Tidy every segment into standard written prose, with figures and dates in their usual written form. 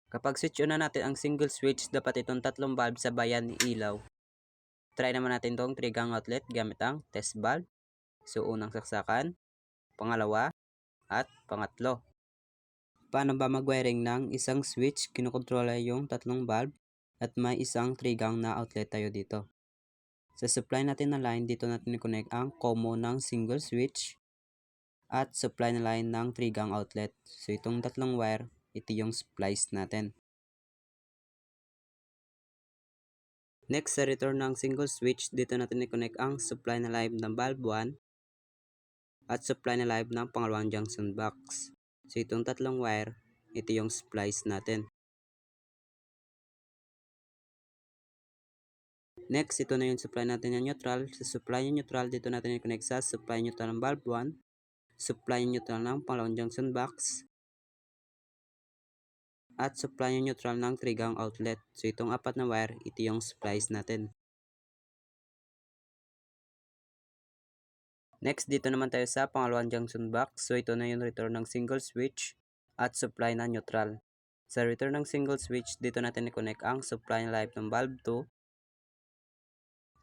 Kapag switch on na natin ang single switch, dapat itong tatlong bulb sabayan ilaw. Try naman natin itong 3-gang outlet gamit ang test bulb. So unang saksakan, pangalawa, at pangatlo. Paano ba mag-wiring ng isang switch? Kinokontrola yung tatlong bulb at may isang 3-gang na outlet tayo dito. Sa supply natin na line, dito natin i-connect ang common ng single switch at supply na line ng 3-gang outlet. So itong tatlong wire, ito yung splice natin. Next, sa return ng single switch, dito natin i-connect ang supply na line ng bulb 1 at supply na line ng pangalawang junction box. So itong tatlong wire, ito yung splice natin. Next, ito na yung supply natin ng neutral. Sa supply ng neutral, dito natin i-connect sa supply neutral ng bulb 1, supply neutral ng pangalawang junction box, at supply neutral ng 3-gang outlet. So itong apat na wire, ito yung splice natin. Next, dito naman tayo sa pangalawang junction box. So ito na yung return ng single switch at supply na neutral. Sa return ng single switch, dito natin i-connect ang supply na live ng bulb 2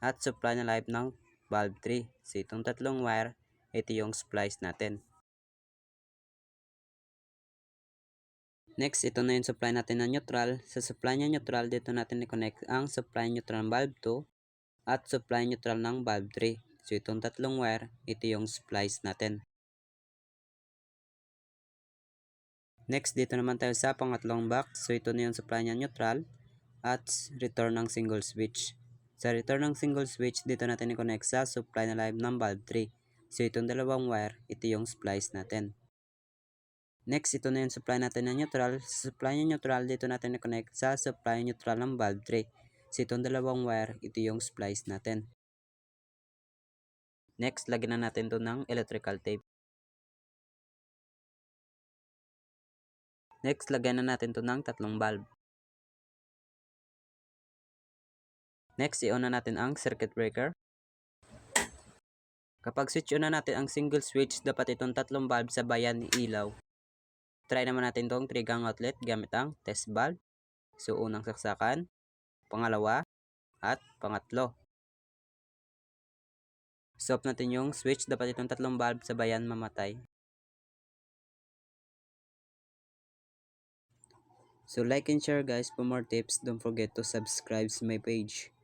at supply na live ng bulb 3. So itong tatlong wire, ito yung splice natin. Next, ito na yung supply natin na neutral. Sa supply niya neutral, dito natin i-connect ang supply neutral ng bulb 2 at supply neutral ng bulb 3. So itong tatlong wire, ito yung splice natin. Next, dito naman tayo sa pangatlong box. So ito na yung supply niya neutral at return ng single switch. Sa return ng single switch, dito natin i-connect sa supply na live ng bulb 3. So itong dalawang wire, ito yung splice natin. Next, ito na yung supply natin na neutral. Sa supply niya neutral, dito natin i-connect sa supply neutral ng bulb 3. So itong dalawang wire, ito yung splice natin. Next, lagyan na natin ito ng electrical tape. Next, lagyan na natin ito ng tatlong bulb. Next, i-on na natin ang circuit breaker. Kapag switch on na natin ang single switch, dapat itong tatlong bulb sabayan ilaw. Try naman natin itong 3-gang outlet gamit ang test bulb. So unang saksakan, pangalawa, at pangatlo. Stop natin yung switch, dapat itong tatlong bulb sabayan mamatay. So like and share guys for more tips. Don't forget to subscribe to my page.